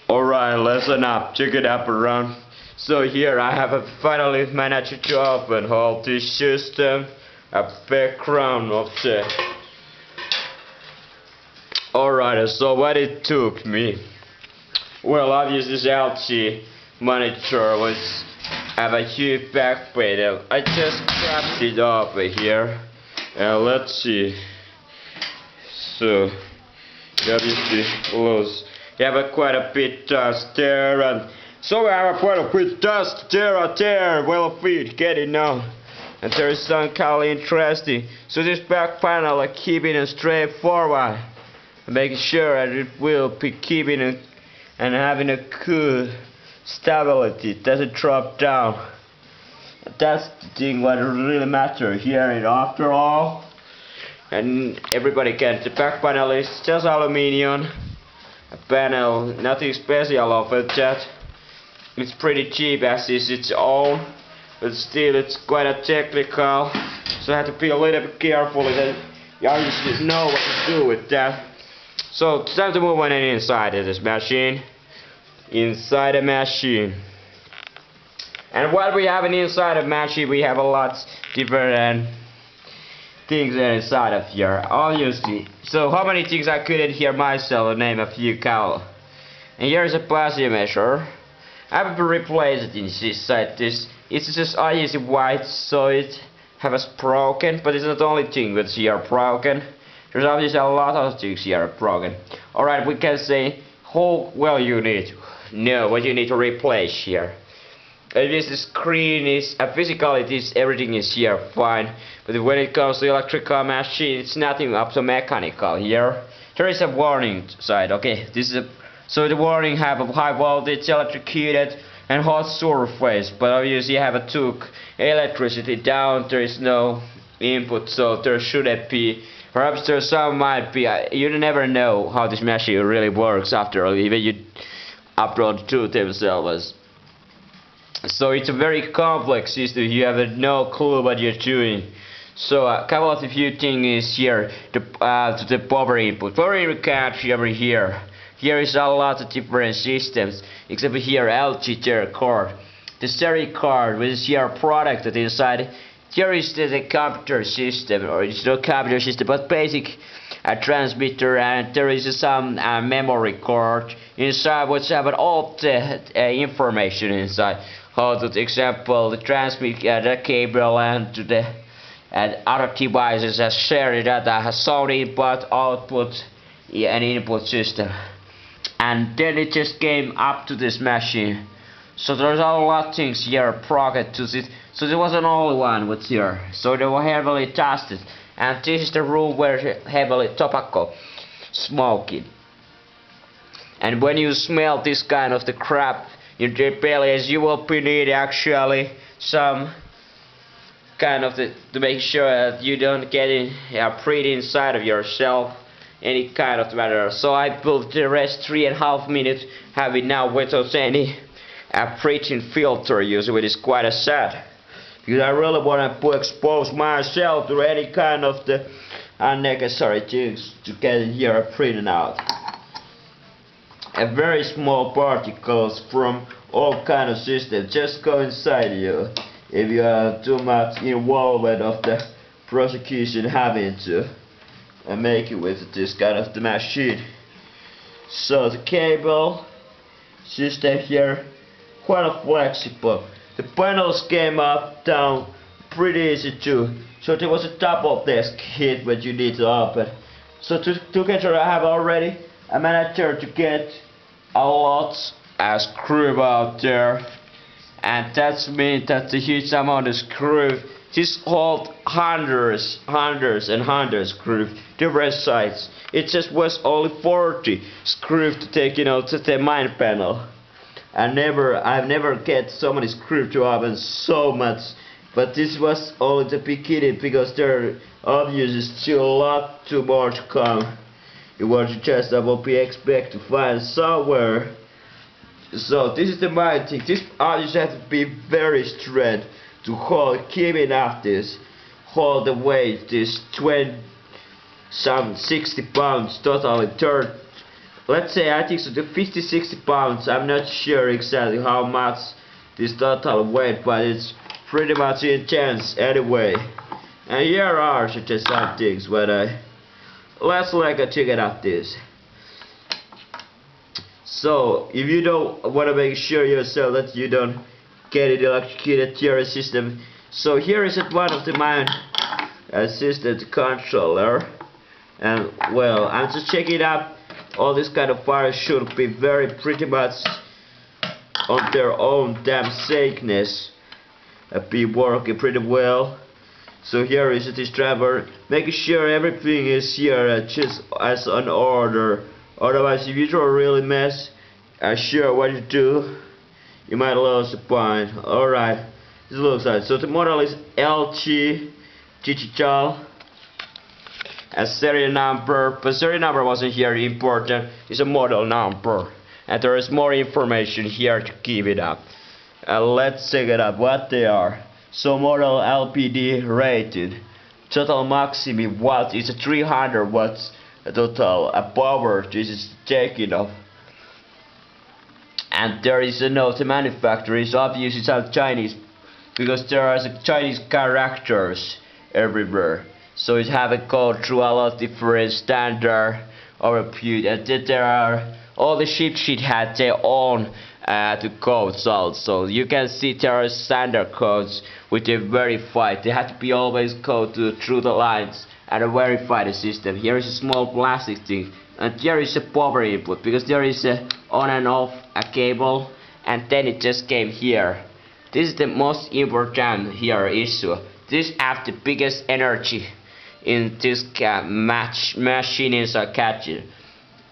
Alright, listen up, check it up around. So here I have finally managed to open all this system, a background of the... Alright, so what it took me? Well, obviously this LG monitor was have a huge back panel. I just grabbed it over here. And let's see. So, obviously close. You have quite a bit dust there, and so I have quite a bit dust there. Well, feed, get it now. And there is some kind of interesting. So this back panel, like keeping it straight forward, making sure that it will be keeping it and having a good stability. It doesn't drop down. That's the thing what really matters here. And after all, and everybody can. The back panel is just aluminium. A panel, nothing special of it yet. It's pretty cheap as is its own, but still it's quite a technical, so I have to be a little bit careful that you obviously know what to do with that. So it's time to move on inside of this machine. Inside the machine. And what we have inside the machine, we have a lot different things inside of here, obviously. So how many things I couldn't hear myself name a few count. And here's a potassium measure. I will replace it inside this. It's just obviously white, so it has broken, but it's not the only thing that's here broken. There's obviously a lot of things here broken. Alright, we can say how well you need. No, what you need to replace here. This screen is physically everything is here fine, but when it comes to electrical machine, it's nothing up to mechanical here. There is a warning side. Okay, this is so the warning have a high voltage, electrocuted, and hot surface. But obviously you have took electricity down. There is no input, so there shouldn't be. Perhaps there some might be. You never know how this machine really works after all. Even you upload the two themselves. So it's a very complex system. You have no clue what you're doing. So a couple of the few things is here to the power input. Power input card over here. Here is a lot of different systems, except here LG card. The stereo card, which is here product that inside. Here is the computer system, or it's not computer system, but basic transmitter, and there is some memory card inside, which have all the information inside. How to, example, the transmit the cable and to the other devices that share data has sound input, output, and input system. And then it just came up to this machine. So there's a lot of things here project to this. So there wasn't only one what's here. So they were heavily tested. And this is the room where heavily tobacco smoking. And when you smell this kind of the crap in the belly, you will need actually some kind of to make sure that you don't get in breathe inside of yourself any kind of matter. So I put the rest 3.5 minutes having now without any breathing filter use, which is quite a sad, because I really want to expose myself to any kind of the unnecessary things to get here breathing out. And very small particles from all kind of systems just go inside you if you are too much involved of the prosecution having to make it with this kind of the machine. So the cable system here quite flexible. The panels came up down pretty easy too. So there was a double desk hit when you need to open. So together I have already I managed to get a lot of screw out there, and that means that the huge amount of screw. This holds hundreds and hundreds screws, different size. It just was only 40 screws to take, to the main panel. I've never get so many screws to open so much. But this was only the beginning, because there obviously still a lot too more to come. It was just I will be expect to find somewhere. So this is the main thing. This obviously has to be very straight to hold, keeping up this, hold the weight, this 60 pounds totally let's say I think so to 50-60 pounds. I'm not sure exactly how much this total weight, but it's pretty much intense anyway. And here are just some things, but let's check it out this. So if you don't want to make sure yourself that you don't get it electrocuted to your system, so here is one of the main assistant controller, and well, I'm just checking out. All this kind of fires should be very pretty much on their own damn sakeness, be working pretty well. So here is this driver, making sure everything is here just as an order. Otherwise, if you don't really mess sure what you do, you might lose the point. Alright, this looks like so. The model is LG digital. A serial number, but serial number wasn't here important. It's a model number, and there is more information here to give it up. Let's check it out what they are. So model LPD rated, total maximum watt is 300 watts. Total power this is taken off. And there is a note, the manufacturer is obviously it's Chinese, because there are Chinese characters everywhere. So it have a code through a lot of different standard overview, and then there are all the ship sheet had their own the codes also. You can see there are standard codes which they verified. They have to be always coded through the lines and verify the system. Here is a small plastic thing, and here is a power input, because there is a on and off a cable, and then it just came here. This is the most important here issue. This have the biggest energy in this machine inside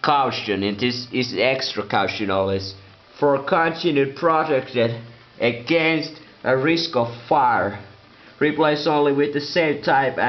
caution, and this is extra caution always for continued protected against a risk of fire. Replace only with the same type